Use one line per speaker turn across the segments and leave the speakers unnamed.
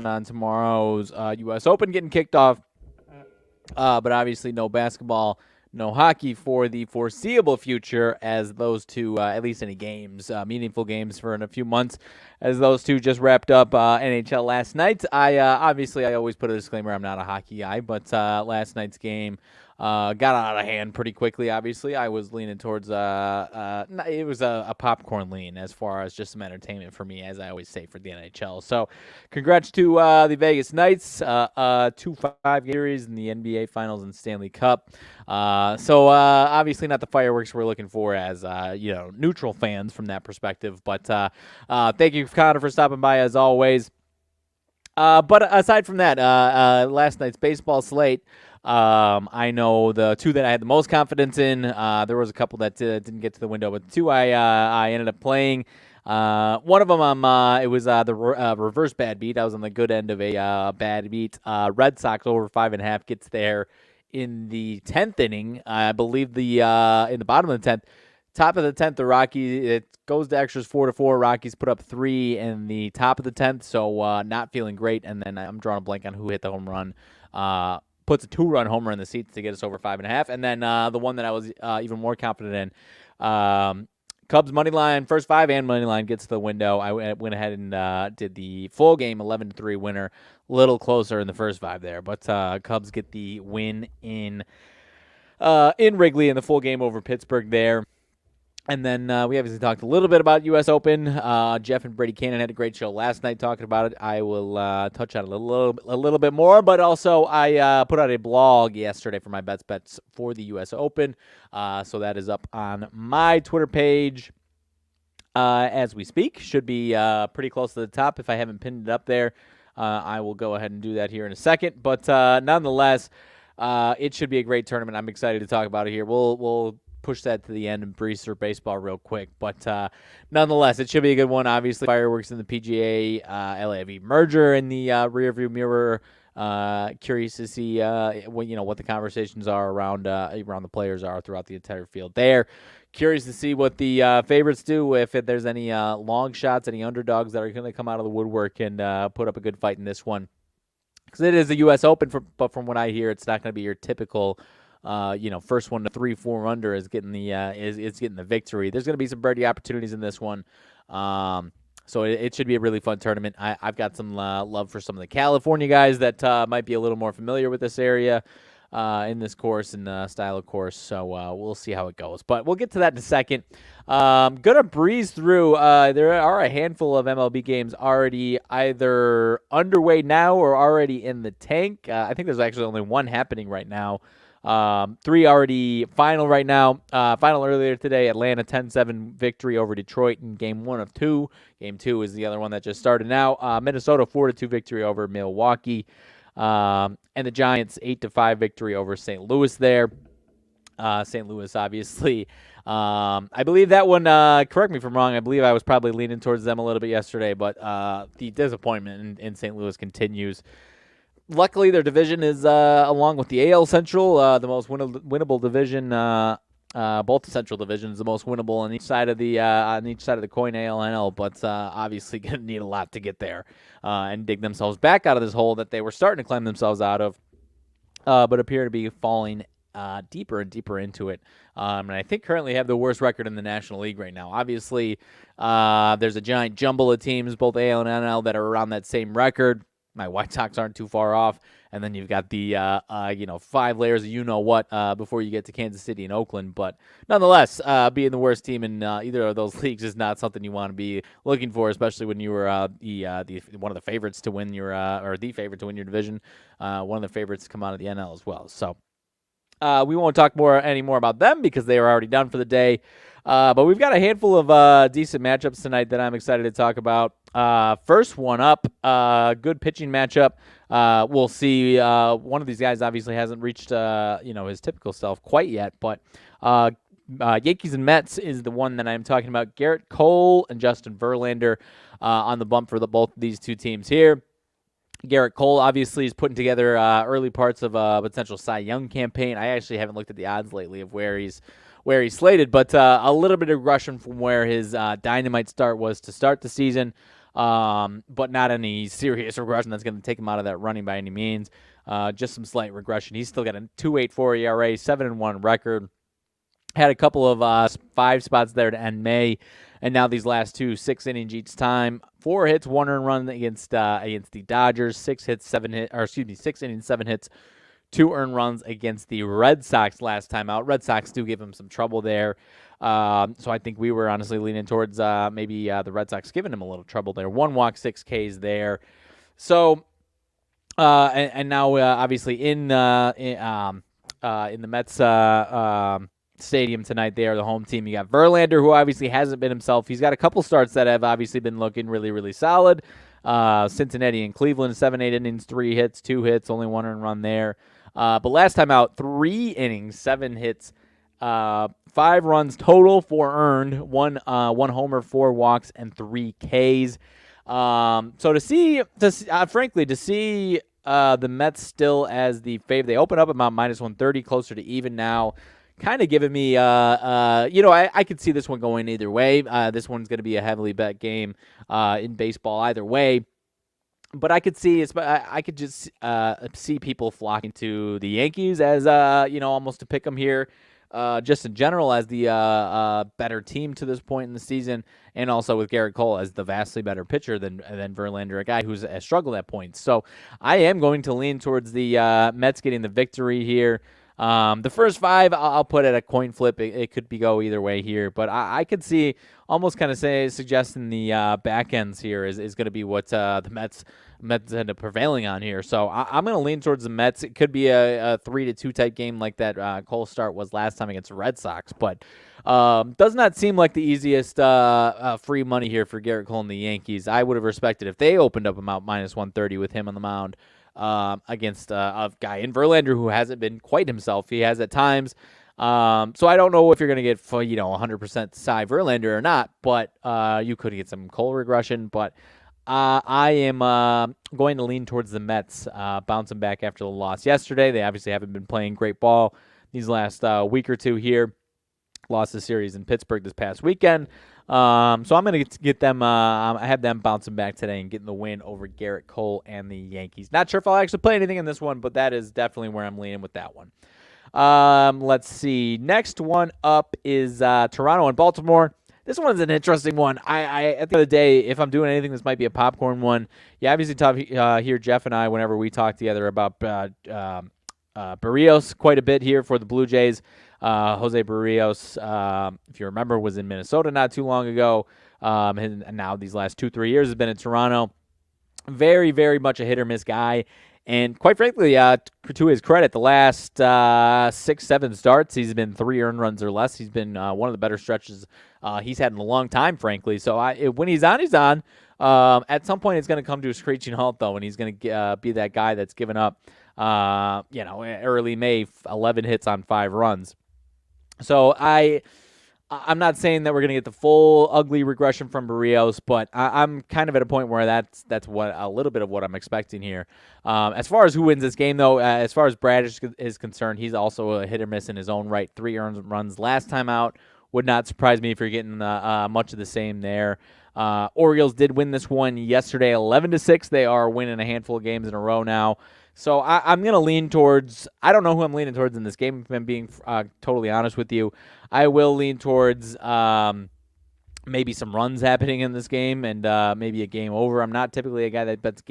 on tomorrow's U.S. Open getting kicked off. But obviously no basketball, no hockey for the foreseeable future, as those two, at least any games, meaningful games for in a few months, as those two just wrapped up NHL last night. I always put a disclaimer, I'm not a hockey guy, but last night's game got out of hand pretty quickly. Obviously, I was leaning towards it was a popcorn lean as far as just some entertainment for me, as I always say for the NHL. So, congrats to the Vegas Knights, 2-5 series in the NBA Finals and Stanley Cup. Obviously not the fireworks we're looking for as neutral fans from that perspective. But thank you, Connor, for stopping by as always. But aside from that, last night's baseball slate. I know the two that I had the most confidence in. There was a couple that didn't get to the window, but the two I ended up playing. One of them, it was the reverse bad beat. I was on the good end of a bad beat. Red Sox over 5.5 gets there in the 10th inning. I believe in the bottom of the 10th. Top of the 10th, the Rockies, it goes to extras 4-4. Rockies put up 3 in the top of the 10th, so not feeling great. And then I'm drawing a blank on who hit the home run. Puts a 2-run homer in the seats to get us over 5.5. And then the one that I was even more confident in, Cubs money line, first 5 and money line gets to the window. I went ahead and did the full game 11-3 winner, a little closer in the first 5 there. But Cubs get the win in Wrigley in the full game over Pittsburgh there. And then we obviously talked a little bit about U.S. Open. Jeff and Brady Cannon had a great show last night talking about it. I will touch on it a little bit more. But also, I put out a blog yesterday for my bets for the U.S. Open. So that is up on my Twitter page as we speak. Should be pretty close to the top. If I haven't pinned it up there, I will go ahead and do that here in a second. But nonetheless, it should be a great tournament. I'm excited to talk about it here. We'll push that to the end and breeze through baseball real quick. But nonetheless, it should be a good one. Obviously, fireworks in the PGA, LAV merger in the rearview mirror. Curious to see what the conversations are around the players are throughout the entire field there. Curious to see what the favorites do, if there's any long shots, any underdogs that are going to come out of the woodwork and put up a good fight in this one. Because it is a U.S. Open, but from what I hear, it's not going to be your typical first one to 3-4 under is getting the getting the victory. There's going to be some birdie opportunities in this one, so it should be a really fun tournament. I've got some love for some of the California guys that might be a little more familiar with this area in this course and style of course. So we'll see how it goes, but we'll get to that in a second. Gonna breeze through. There are a handful of MLB games already either underway now or already in the tank. I think there's actually only one happening right now. 3 already final right now. Final earlier today, Atlanta 10-7 victory over Detroit in game 1 of 2. Game 2 is the other one that just started now. Minnesota 4-2 victory over Milwaukee. And the Giants 8-5 victory over St. Louis there. St. Louis, obviously. I believe that one, correct me if I'm wrong, I believe I was probably leaning towards them a little bit yesterday, but the disappointment in St. Louis continues. Luckily, their division is, along with the AL Central, the most winnable division. Both the Central divisions, the most winnable on each side of the coin, AL and NL. But obviously, going to need a lot to get there and dig themselves back out of this hole that they were starting to climb themselves out of, but appear to be falling deeper and deeper into it. And I think currently have the worst record in the National League right now. Obviously, there's a giant jumble of teams, both AL and NL, that are around that same record. My White Sox aren't too far off. And then you've got the, 5 layers of before you get to Kansas City and Oakland. But nonetheless, being the worst team in either of those leagues is not something you want to be looking for, especially when you were one of the favorites to win or the favorite to win your division, one of the favorites to come out of the NL as well. So we won't talk any more about them because they are already done for the day. But we've got a handful of decent matchups tonight that I'm excited to talk about. First one up, good pitching matchup. We'll see. One of these guys obviously hasn't reached his typical self quite yet, but Yankees and Mets is the one that I'm talking about. Garrett Cole and Justin Verlander on the bump for both of these two teams here. Garrett Cole obviously is putting together early parts of a potential Cy Young campaign. I actually haven't looked at the odds lately of where he's slated, but a little bit of regression from where his dynamite start was to start the season. but not any serious regression that's going to take him out of that running by any means. Just some slight regression. He's still got a 2.84 ERA, 7-1 record. Had a couple of 5 spots there to end May, and now these last 2, 6 innings each time. 4 hits, 1 earned run against the Dodgers. 6 innings, 7 hits, 2 earned runs against the Red Sox last time out. Red Sox do give him some trouble there. So I think we were honestly leaning towards maybe the Red Sox giving him a little trouble there. 1 walk, 6 Ks there. So and now obviously in the Mets stadium tonight, they are the home team. You got Verlander, who obviously hasn't been himself. He's got a couple starts that have obviously been looking really, really solid. Cincinnati and Cleveland, 7-8 innings, 3 hits, 2 hits, only 1 earned run there. But last time out, 3 innings, 7 hits, 5 runs total, 4 earned, 1 homer, 4 walks, and 3 Ks. So to see the Mets still as the favorite, they open up about -130, closer to even now. Kind of giving me, I could see this one going either way. This one's going to be a heavily bet game in baseball either way. But I could see, I could just see people flocking to the Yankees as, almost to pick them here. Just in general as the better team to this point in the season, and also with Gerrit Cole as the vastly better pitcher than Verlander, a guy who's struggled at points. So I am going to lean towards the Mets getting the victory here. The first 5, I'll put at a coin flip. It could go either way here, but I could see almost kind of suggesting the back ends here is going to be what the Mets end up prevailing on here. So I'm going to lean towards the Mets. It could be a 3-2 type game like that Cole start was last time against the Red Sox, but does not seem like the easiest free money here for Gerrit Cole and the Yankees. I would have respected if they opened up about -130 with him on the mound. Against a guy in Verlander who hasn't been quite himself. He has at times. So I don't know if you're going to get 100% Cy Verlander or not, but you could get some Cole regression. But I am going to lean towards the Mets bouncing back after the loss yesterday. They obviously haven't been playing great ball these last week or two here. Lost the series in Pittsburgh this past weekend. So I'm going to get them. I have them bouncing back today and getting the win over Gerrit Cole and the Yankees. Not sure if I'll actually play anything in this one, but that is definitely where I'm leaning with that one. Let's see. Next one up is Toronto and Baltimore. This one's an interesting one. I at the end of the day, if I'm doing anything, this might be a popcorn one. You obviously hear Jeff and I whenever we talk together about Berríos quite a bit here for the Blue Jays. Jose Berríos, if you remember, was in Minnesota not too long ago, and now these last 2-3 years has been in Toronto. Very, very much a hit-or-miss guy, and quite frankly, to his credit, the last 6-7 starts, he's been 3 earned runs or less. He's been one of the better stretches he's had in a long time, frankly. So when he's on, he's on. At some point, it's going to come to a screeching halt, though, and he's going to be that guy that's given up, early May, 11 hits on 5 runs. So I'm not saying that we're going to get the full ugly regression from Berríos, but I'm kind of at a point where that's what a little bit of what I'm expecting here. As far as who wins this game, though, as far as Bradish is concerned, he's also a hit or miss in his own right. 3 earned runs last time out. Would not surprise me if you're getting much of the same there. Orioles did win this one yesterday, 11-6. They are winning a handful of games in a row now. So I'm going to lean towards – I don't know who I'm leaning towards in this game, if I'm being totally honest with you. I will lean towards maybe some runs happening in this game and maybe a game over. I'm not typically a guy that bets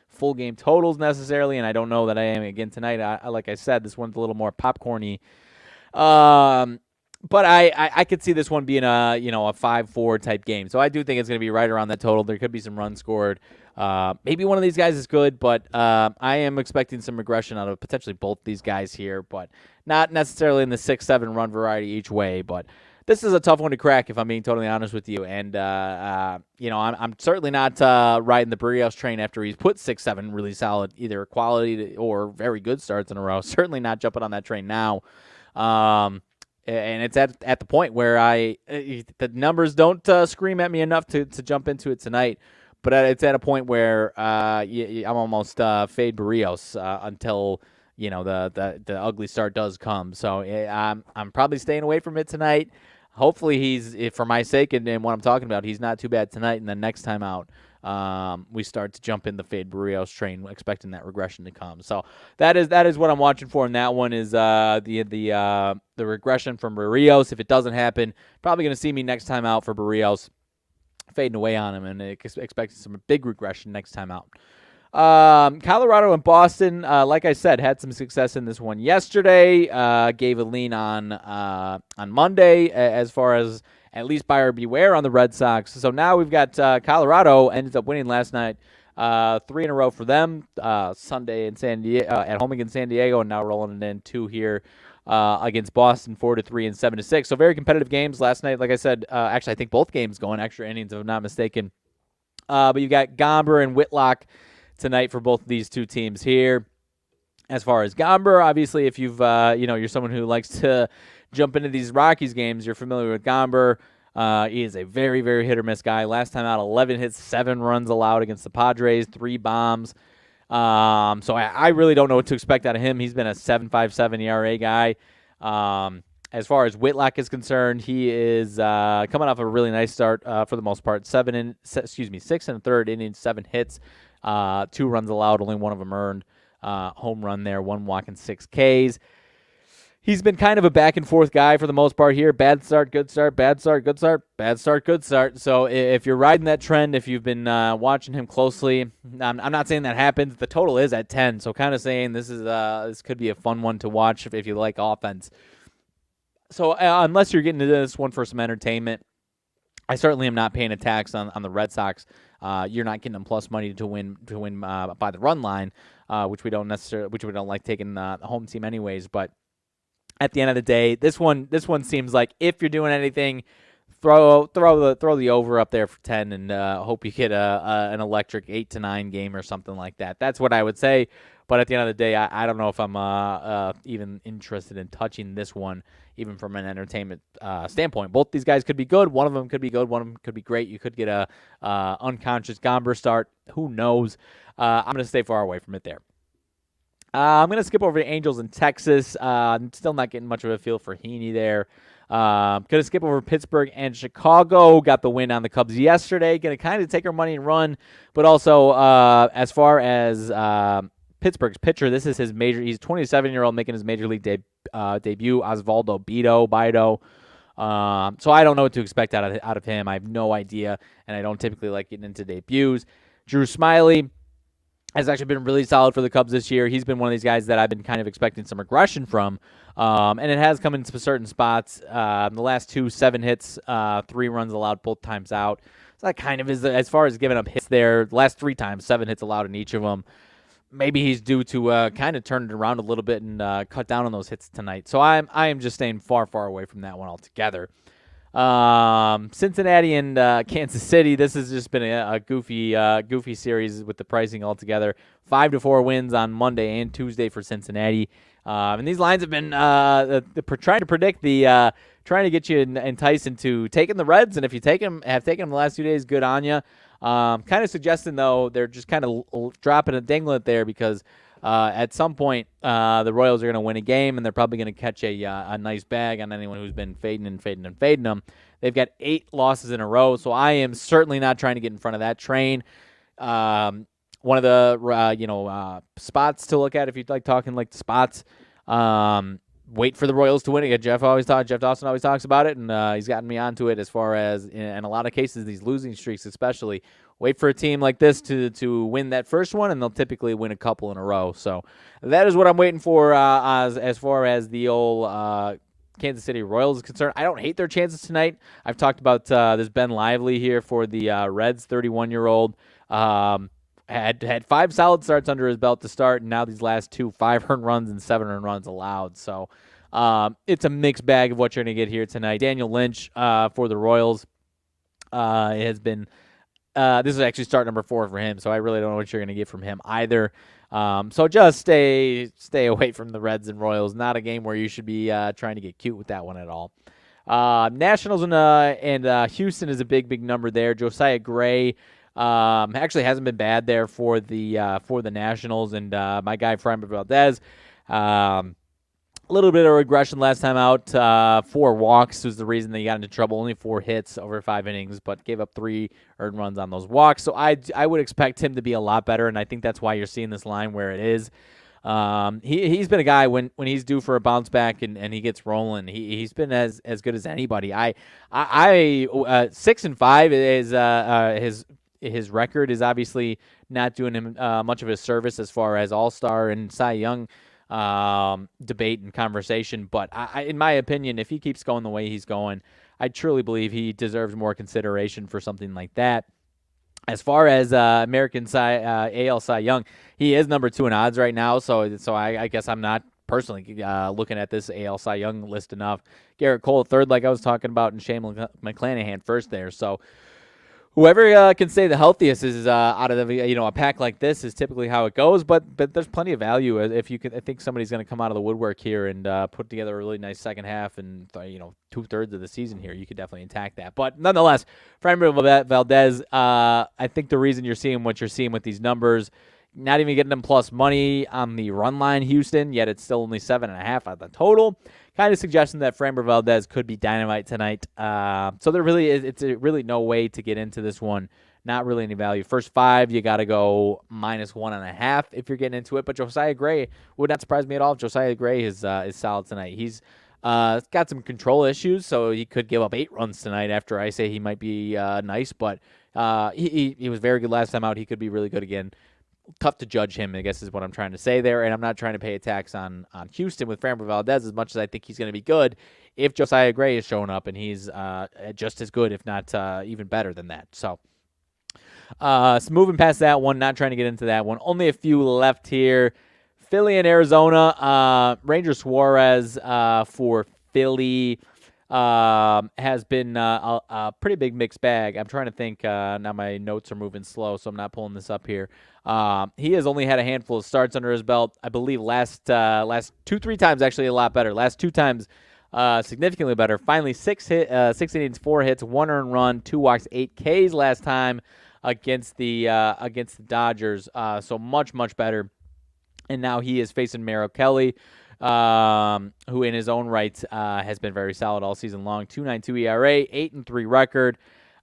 full game totals necessarily, and I don't know that I am again tonight. Like I said, this one's a little more popcorny. But I could see this one being a 5-4 type game. So I do think it's going to be right around that total. There could be some runs scored. Maybe one of these guys is good, but I am expecting some regression out of potentially both these guys here, but not necessarily in the 6-7 run variety each way. But this is a tough one to crack, if I'm being totally honest with you. And I'm certainly not riding the Berríos train after he's put 6-7 really solid, either quality or very good starts in a row. Certainly not jumping on that train now. And it's at the point where the numbers don't scream at me enough to jump into it tonight. But it's at a point where I'm almost fade Berríos until the ugly start does come. So I'm probably staying away from it tonight. Hopefully for my sake and what I'm talking about, he's not too bad tonight. And then next time out, we start to jump in the fade Barrios train, expecting that regression to come. So that is what I'm watching for in that one is the regression from Barrios. If it doesn't happen, probably going to see me next time out for Barrios, fading away on him, and expecting some big regression next time out. Colorado and Boston, like I said, had some success in this one yesterday. Gave a lean on Monday as far as at least buyer beware on the Red Sox. So now we've got Colorado ended up winning last night, 3 in a row for them. Sunday in San Diego, at home against San Diego, and now rolling it in 2 here against Boston, 4-3 and 7-6. So very competitive games last night. Like I said, actually I think both games going extra innings, if I'm not mistaken. But you've got Gomber and Whitlock tonight for both of these two teams here. As far as Gomber, obviously, if you've you're someone who likes to jump into these Rockies games, you're familiar with Gomber. He is a very, very hit or miss guy. Last time out, 11 hits, 7 runs allowed against the Padres, 3 bombs. So I really don't know what to expect out of him. He's been a 7.57 ERA guy. As far as Whitlock is concerned, he is coming off a really nice start for the most part. 6 1/3 innings, 7 hits, 2 runs allowed, only one of them earned. Home run there, 1 walk and 6 Ks. He's been kind of a back-and-forth guy for the most part here. Bad start, good start, bad start, good start, bad start, good start. So if you're riding that trend, if you've been watching him closely, I'm not saying that happens. The total is at 10, so kind of saying this could be a fun one to watch if you like offense. So unless you're getting into this one for some entertainment, I certainly am not paying a tax on the Red Sox. You're not getting them plus money to win by the run line, which we don't like taking the home team anyways. But at the end of the day, this one seems like if you're doing anything, throw the over up there for 10 and hope you get an electric 8-9 game or something like that. That's what I would say. But at the end of the day, I don't know if I'm even interested in touching this one, even from an entertainment standpoint. Both these guys could be good. One of them could be good. One of them could be great. You could get a unconscious Gomber start. Who knows? I'm going to stay far away from it there. I'm going to skip over the Angels in Texas. I'm still not getting much of a feel for Heaney there. Going to skip over Pittsburgh and Chicago. Got the win on the Cubs yesterday. Going to kind of take our money and run. But also, as far as Pittsburgh's pitcher, this is his major. He's a 27-year-old making his major league debut. Osvaldo Bido. So I don't know what to expect out of him. I have no idea, and I don't typically like getting into debuts. Drew Smyly has actually been really solid for the Cubs this year. He's been one of these guys that I've been kind of expecting some regression from, and it has come into certain spots. The last 2, 7 hits, 3 runs allowed both times out. So that kind of is, as far as giving up hits there, the last 3 times, 7 hits allowed in each of them. Maybe he's due to kind of turn it around a little bit and cut down on those hits tonight. So I am just staying far, far away from that one altogether. Cincinnati and Kansas City. This has just been a goofy series with the pricing altogether. 5-4 wins on Monday and Tuesday for Cincinnati. And these lines have been trying to predict trying to get you enticed into taking the Reds. And if you have taken them the last 2 days, good on you. Kind of suggesting, though, they're just kind of dropping a dinglet there because at some point the Royals are going to win a game, and they're probably going to catch a nice bag on anyone who's been fading them. They've got 8 losses in a row, so I am certainly not trying to get in front of that train. One of the spots to look at if you'd like talking like the spots. Wait for the Royals to win it. Jeff Dawson always talks about it, and he's gotten me onto it as far as, in a lot of cases, these losing streaks especially. Wait for a team like this to win that first one, and they'll typically win a couple in a row. So that is what I'm waiting for as far as the old Kansas City Royals is concerned. I don't hate their chances tonight. I've talked about this Ben Lively here for the Reds, 31-year-old. Had 5 solid starts under his belt to start, and now these last 2, 5 earned runs and 7 earned runs allowed. So it's a mixed bag of what you're going to get here tonight. Daniel Lynch for the Royals has been this is actually start number 4 for him, so I really don't know what you're going to get from him either. So just stay away from the Reds and Royals. Not a game where you should be trying to get cute with that one at all. Nationals and Houston is a big number there. Josiah Gray actually hasn't been bad there for the Nationals, and my guy Framber Valdez A little bit of regression last time out. 4 walks was the reason they got into trouble. Only 4 hits over 5 innings, but gave up 3 earned runs on those walks. So I would expect him to be a lot better, and I think that's why you're seeing this line where it is. He's been a guy when he's due for a bounce back and he gets rolling. He's been as good as anybody. 6-5 is his record is obviously not doing him much of a service as far as All-Star and Cy Young debate and conversation. But in my opinion, if he keeps going the way he's going, I truly believe he deserves more consideration for something like that. As far as American AL Cy Young, he is number 2 in odds right now. So I guess I'm not personally looking at this AL Cy Young list enough. Garrett Cole third, like I was talking about, and Shane McClanahan first there. So whoever can stay the healthiest is out of the a pack like this is typically how it goes. But there's plenty of value if you can. I think somebody's going to come out of the woodwork here and put together a really nice second half and 2/3 of the season here. You could definitely attack that. But nonetheless, Framber Valdez, I think the reason you're seeing what you're seeing with these numbers, not even getting them plus money on the run line, Houston, yet it's still only 7.5 on the total, kind of suggesting that Framber Valdez could be dynamite tonight. So there really is, it's really no way to get into this one. Not really any value. First 5, you got to go -1.5 if you're getting into it. But Josiah Gray would not surprise me at all if Josiah Gray is solid tonight. He's got some control issues, so he could give up 8 runs tonight after I say he might be nice. But he was very good last time out. He could be really good again. Tough to judge him, I guess, is what I'm trying to say there. And I'm not trying to pay a tax on Houston with Framber Valdez as much as I think he's going to be good if Josiah Gray is showing up, and he's just as good, if not even better than that. So moving past that one, not trying to get into that one. Only a few left here. Philly and Arizona. Ranger Suarez for Philly has been a pretty big mixed bag. I'm trying to think. Now my notes are moving slow, so I'm not pulling this up here. He has only had a handful of starts under his belt. I believe last 2-3 times actually a lot better. Last 2 times significantly better. Finally 6 innings, 4 hits, 1 earned run, 2 walks, 8 Ks last time against the Dodgers. So much better. And now he is facing Merrill Kelly, who in his own right has been very solid all season long. 2.92 ERA, 8-3 record.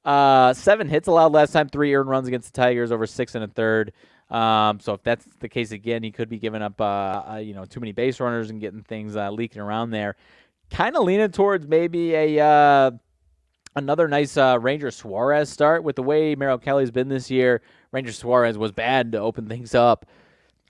7 hits allowed last time, 3 earned runs against the Tigers, over 6 1/3. So if that's the case again, he could be giving up too many base runners and getting things leaking around there. Kind of leaning towards maybe another nice Ranger Suarez start. With the way Merrill Kelly's been this year, Ranger Suarez was bad to open things up.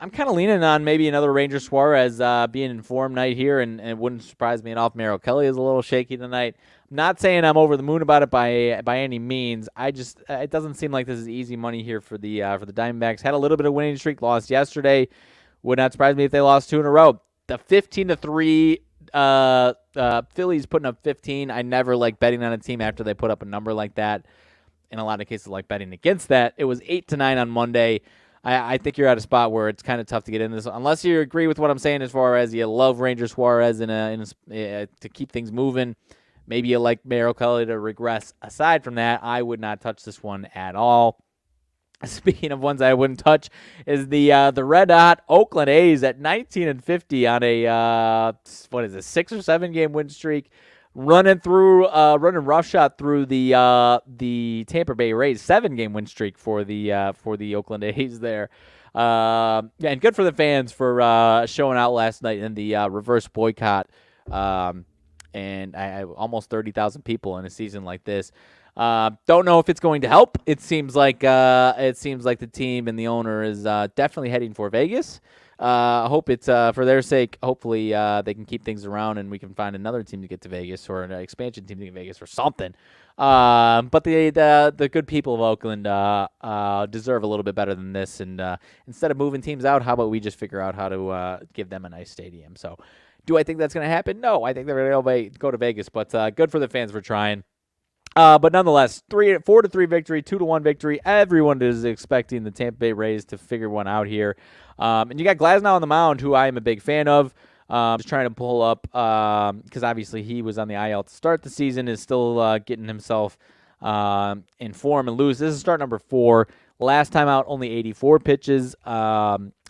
I'm kind of leaning on maybe another Ranger Suarez being in form night here, and it wouldn't surprise me at all if Merrill Kelly is a little shaky tonight. I'm not saying I'm over the moon about it by any means. It doesn't seem like this is easy money here for the Diamondbacks. Had a little bit of winning streak, lost yesterday. Would not surprise me if they lost 2 in a row. The 15-3 Phillies putting up 15. I never like betting on a team after they put up a number like that. In a lot of cases, like betting against that. It was 8-9 on Monday. I think you're at a spot where it's kind of tough to get in this, unless you agree with what I'm saying as far as you love Ranger Suarez to keep things moving. Maybe you like Merrill Kelly to regress. Aside from that, I would not touch this one at all. Speaking of ones I wouldn't touch, is the red hot Oakland A's at 19-50 on a 6 or 7 game win streak. Running roughshod through the Tampa Bay Rays 7-game win streak for the Oakland A's there, and good for the fans for showing out last night in the reverse boycott, and I almost 30,000 people in a season like this. Don't know if it's going to help. It seems like the team and the owner is definitely heading for Vegas. I hope it's for their sake. Hopefully, they can keep things around and we can find another team to get to Vegas, or an expansion team to get to Vegas, or something. But the good people of Oakland deserve a little bit better than this. And instead of moving teams out, how about we just figure out how to give them a nice stadium? So, do I think that's going to happen? No, I think they're going to go to Vegas. But good for the fans for trying. But nonetheless, 4-3 victory, 2-1 victory. Everyone is expecting the Tampa Bay Rays to figure one out here. And you got Glasnow on the mound, who I am a big fan of. Just trying to pull up, because obviously he was on the IL to start the season, is still getting himself in form and loose. This is start number 4. Last time out, only 84 pitches.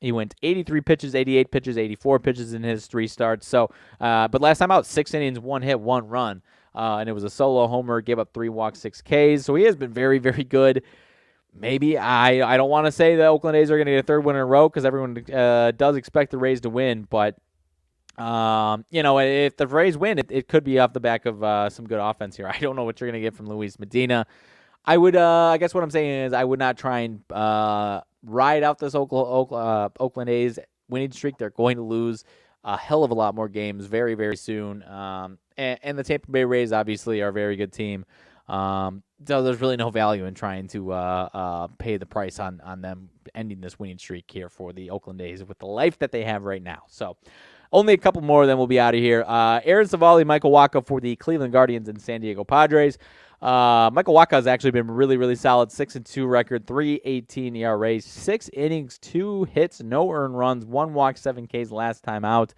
He went 83 pitches, 88 pitches, 84 pitches in his 3 starts. So, but last time out, 6 innings, 1 hit, 1 run. And it was a solo homer, gave up 3 walks, 6 Ks. So he has been very, very good. Maybe I don't want to say the Oakland A's are going to get a third win in a row because everyone does expect the Rays to win. But, if the Rays win, it could be off the back of some good offense here. I don't know what you're going to get from Luis Medina. I would, I guess what I'm saying is I would not try and ride out this Oakland A's winning streak. They're going to lose a hell of a lot more games very, very soon. And the Tampa Bay Rays obviously are a very good team. So there's really no value in trying to pay the price on them ending this winning streak here for the Oakland A's with the life that they have right now. So only a couple more, then we'll be out of here. Aaron Civale, Michael Wacha for the Cleveland Guardians and San Diego Padres. Michael Wacha has actually been really, really solid. 6-2 record, 3.18 ERA, 6 innings, 2 hits, no earned runs, 1 walk, 7 Ks last time out.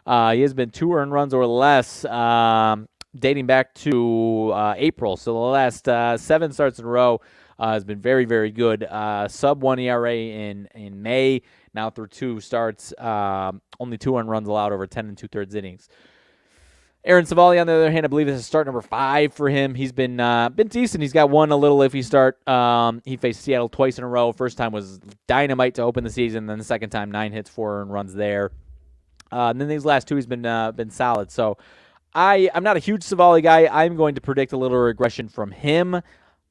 He has been 2 earned runs or less dating back to April. So the last 7 starts in a row has been very, very good. Sub 1 ERA in May. Now through 2 starts, only 2 earned runs allowed over 10 2/3 innings. Aaron Civale, on the other hand, I believe this is start number 5 for him. He's been decent. He's got one a little iffy start. He faced Seattle twice in a row. First time was dynamite to open the season. Then the second time, 9 hits, 4 earned runs there. And then these last 2, he's been solid. So I'm not a huge Civale guy. I'm going to predict a little regression from him.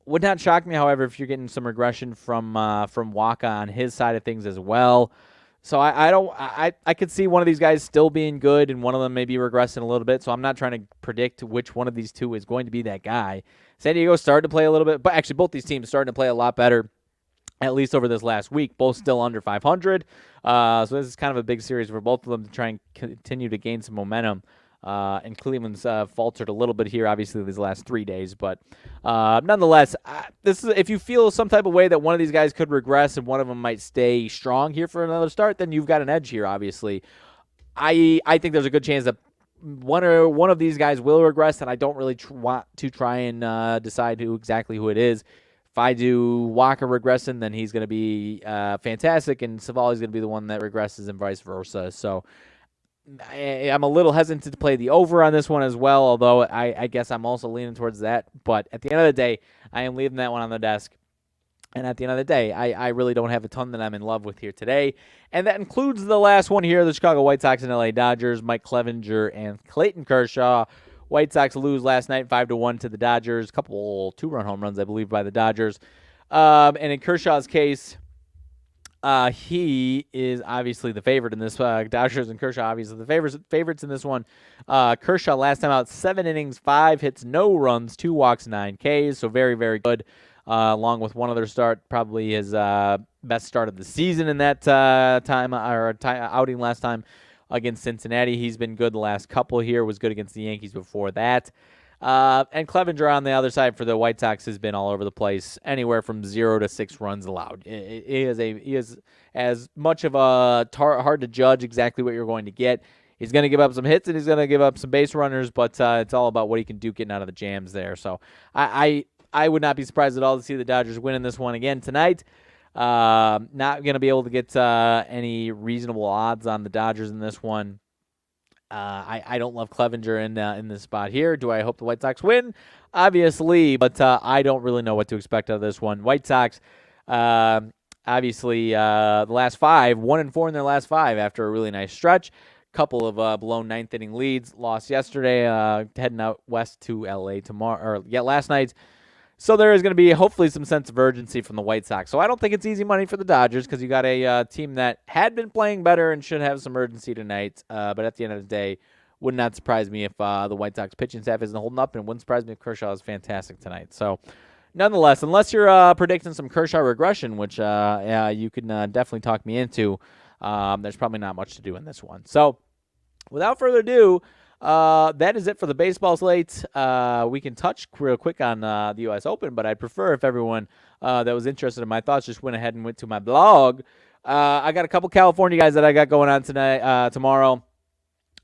Would not shock me, however, if you're getting some regression from Wacha on his side of things as well. So I could see one of these guys still being good and one of them maybe regressing a little bit. So I'm not trying to predict which one of these 2 is going to be that guy. San Diego started to play a little bit, but actually both these teams starting to play a lot better, at least over this last week. Both still under 500. So this is kind of a big series for both of them to try and continue to gain some momentum. And Cleveland's faltered a little bit here, obviously, these last 3 days. But nonetheless, this is if you feel some type of way that one of these guys could regress and one of them might stay strong here for another start, then you've got an edge here, obviously. I think there's a good chance that one of these guys will regress, and I don't really want to try and decide exactly who it is. If I do Wacha regressing, then he's going to be fantastic, and Civale's going to be the one that regresses and vice versa. So I'm a little hesitant to play the over on this one as well, although I guess I'm also leaning towards that. But at the end of the day, I am leaving that one on the desk. And at the end of the day, I really don't have a ton that I'm in love with here today. And that includes the last one here, the Chicago White Sox and LA Dodgers, Mike Clevinger and Clayton Kershaw. White Sox lose last night 5-1 to the Dodgers. A couple 2-run home runs, I believe, by the Dodgers. And in Kershaw's case, he is obviously the favorite in this. Dodgers and Kershaw obviously the favorites in this one. Kershaw last time out, 7 innings, 5 hits, no runs, 2 walks, 9 Ks. So very, very good. Along with one other start, probably his best start of the season in that outing last time against Cincinnati. He's been good the last couple here. Was good against the Yankees before that. And Clevinger on the other side for the White Sox has been all over the place, anywhere from 0 to 6 runs allowed. He is as much of a hard to judge exactly what you're going to get. He's going to give up some hits and he's going to give up some base runners, but it's all about what he can do getting out of the jams there. So I would not be surprised at all to see the Dodgers winning this one again tonight. Not going to be able to get any reasonable odds on the Dodgers in this one. I don't love Clevinger in this spot here. Do I hope the White Sox win? Obviously, but I don't really know what to expect out of this one. White Sox, obviously, the last 5, 1-4 in their last 5 after a really nice stretch. Couple of blown 9th inning leads. Lost yesterday, heading out west to LA tomorrow, last night. So there is going to be hopefully some sense of urgency from the White Sox. So I don't think it's easy money for the Dodgers because you got a team that had been playing better and should have some urgency tonight. But at the end of the day, would not surprise me if the White Sox pitching staff isn't holding up, and it wouldn't surprise me if Kershaw is fantastic tonight. So nonetheless, unless you're predicting some Kershaw regression, which you can definitely talk me into, there's probably not much to do in this one. So without further ado, that is it for the baseball slate. We can touch real quick on the U.S. Open, but I'd prefer if everyone that was interested in my thoughts just went ahead and went to my blog. I got a couple California guys that I got going on tonight, tomorrow.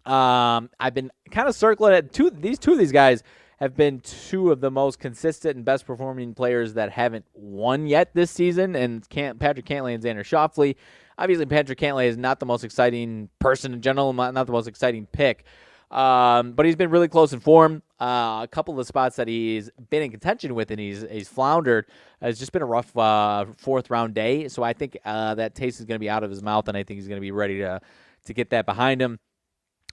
I've been kind of circling at two of these guys have been two of the most consistent and best performing players that haven't won yet this season, and Patrick Cantlay and Xander Schauffele. Obviously, Patrick Cantlay is not the most exciting person in general, not the most exciting pick, but he's been really close in form. A couple of the spots that he's been in contention with and he's floundered. It's just been a rough fourth round day, so I think that taste is going to be out of his mouth, and I think he's going to be ready to get that behind him.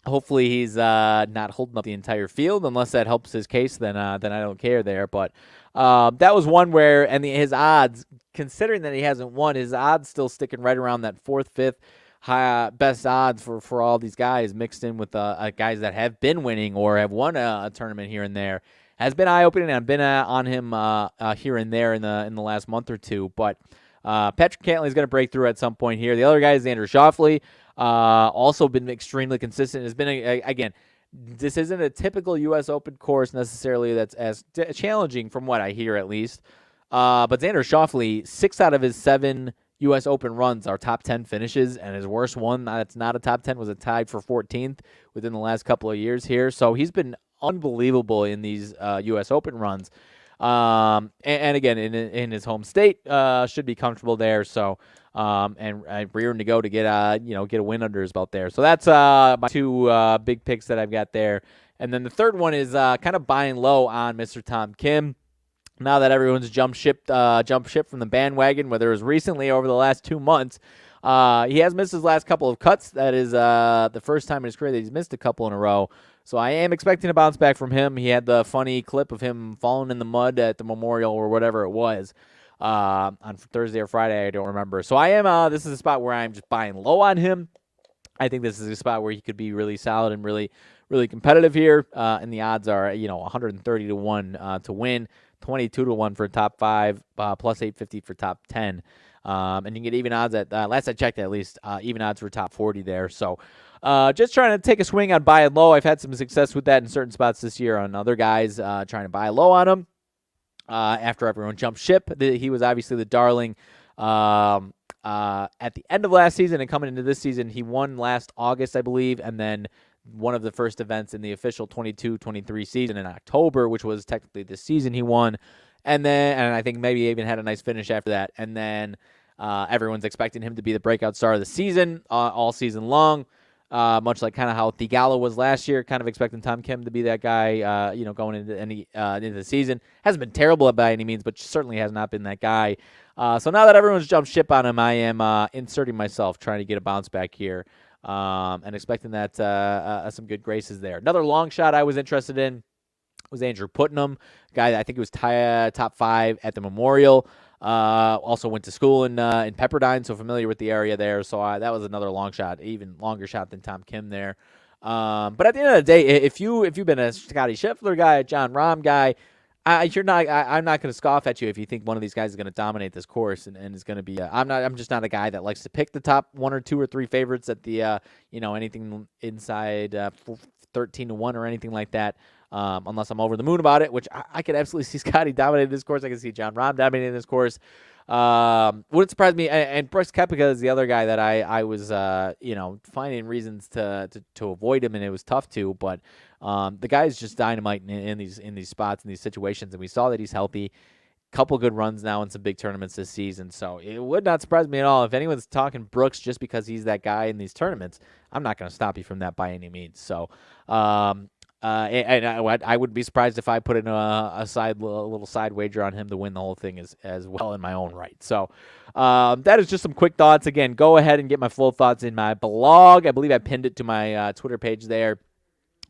Hopefully he's not holding up the entire field. Unless that helps his case, then I don't care there. But that was one where, and his odds, considering that he hasn't won, his odds still sticking right around that fourth, fifth best odds for all these guys, mixed in with guys that have been winning or have won a tournament here and there. Has been eye-opening, and I've been on him here and there in the last month or two. But Patrick Cantlay is going to break through at some point here. The other guy is Xander Schauffele. Also been extremely consistent. Has been again. This isn't a typical U.S. Open course necessarily that's as challenging from what I hear at least. But Xander Schauffele, 6 out of his 7 U.S. Open runs are top 10 finishes, and his worst one that's not a top 10 was a tied for 14th within the last couple of years here. So he's been unbelievable in these U.S. Open runs. And again, in his home state, should be comfortable there. So, and rearing to go to get a win under his belt there. So that's my 2 big picks that I've got there. And then the third one is kind of buying low on Mr. Tom Kim. Now that everyone's jumped ship from the bandwagon, whether it was recently or over the last 2 months, he has missed his last couple of cuts. That is the first time in his career that he's missed a couple in a row. So I am expecting a bounce back from him. He had the funny clip of him falling in the mud at the Memorial or whatever it was on Thursday or Friday. I don't remember. So I am. This is a spot where I'm just buying low on him. I think this is a spot where he could be really solid and really, really competitive here. And the odds are 130 to 1 to win, 22 to 1 for top 5, plus 850 for top 10. And you can get even odds at last I checked, at least even odds for top 40 there. So. Just trying to take a swing on buying low. I've had some success with that in certain spots this year on other guys, trying to buy low on them. After everyone jumped ship, he was obviously the darling at the end of last season, and coming into this season, he won last August, I believe, and then one of the first events in the official 22-23 season in October, which was technically this season he won. And I think maybe he even had a nice finish after that. And then everyone's expecting him to be the breakout star of the season all season long. Much like kind of how Theegala was last year, kind of expecting Tom Kim to be that guy, going into the season. Hasn't been terrible by any means, but certainly has not been that guy. So now that everyone's jumped ship on him, I am inserting myself, trying to get a bounce back here, and expecting that some good graces there. Another long shot I was interested in was Andrew Putnam, guy that I think was top 5 at the Memorial. Also went to school in Pepperdine, so familiar with the area there. So that was another long shot, even longer shot than Tom Kim there. But at the end of the day, if you've been a Scotty Scheffler guy, a Jon Rahm guy, I'm not going to scoff at you if you think one of these guys is going to dominate this course and is going to be. I'm just not a guy that likes to pick the top 1 or 2 or 3 favorites at the anything inside 13 to 1 or anything like that. Unless I'm over the moon about it, which I could absolutely see Scotty dominating this course. I can see Jon Rahm dominating this course. Wouldn't surprise me. And Brooks Koepka is the other guy that I was, finding reasons to avoid him, and it was tough to. But the guy is just dynamite in these spots, in these situations, and we saw that he's healthy. Couple good runs now in some big tournaments this season, so it would not surprise me at all if anyone's talking Brooks just because he's that guy in these tournaments. I'm not going to stop you from that by any means. So. And I would be surprised if I put in a little side wager on him to win the whole thing as well in my own right. So that is just some quick thoughts. Again, go ahead and get my full thoughts in my blog. I believe I pinned it to my Twitter page there,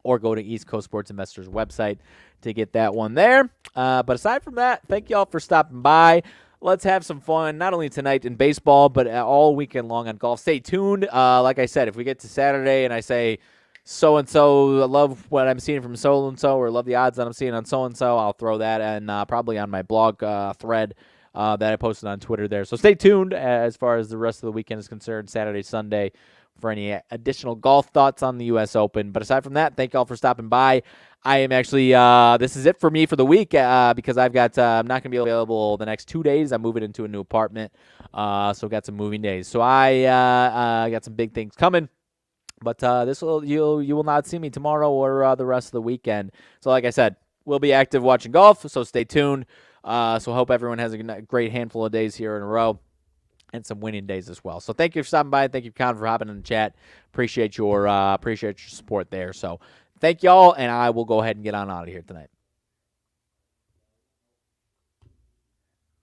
or go to East Coast Sports Investors website to get that one there. But aside from that, thank you all for stopping by. Let's have some fun, not only tonight in baseball, but all weekend long on golf. Stay tuned. Like I said, if we get to Saturday and I say, so-and-so, I love what I'm seeing from so-and-so, or love the odds that I'm seeing on so-and-so, I'll throw that in probably on my blog thread that I posted on Twitter there. So stay tuned as far as the rest of the weekend is concerned, Saturday, Sunday, for any additional golf thoughts on the U.S. Open. But aside from that, thank you all for stopping by. I am actually, this is it for me for the week because I'm not going to be available the next 2 days. I'm moving into a new apartment, so got some moving days. So I got some big things coming. But you will not see me tomorrow or the rest of the weekend. So like I said, we'll be active watching golf, so stay tuned. So hope everyone has a great handful of days here in a row and some winning days as well. So thank you for stopping by. Thank you, Con, for hopping in the chat. Appreciate your support there. So thank y'all, and I will go ahead and get on out of here tonight.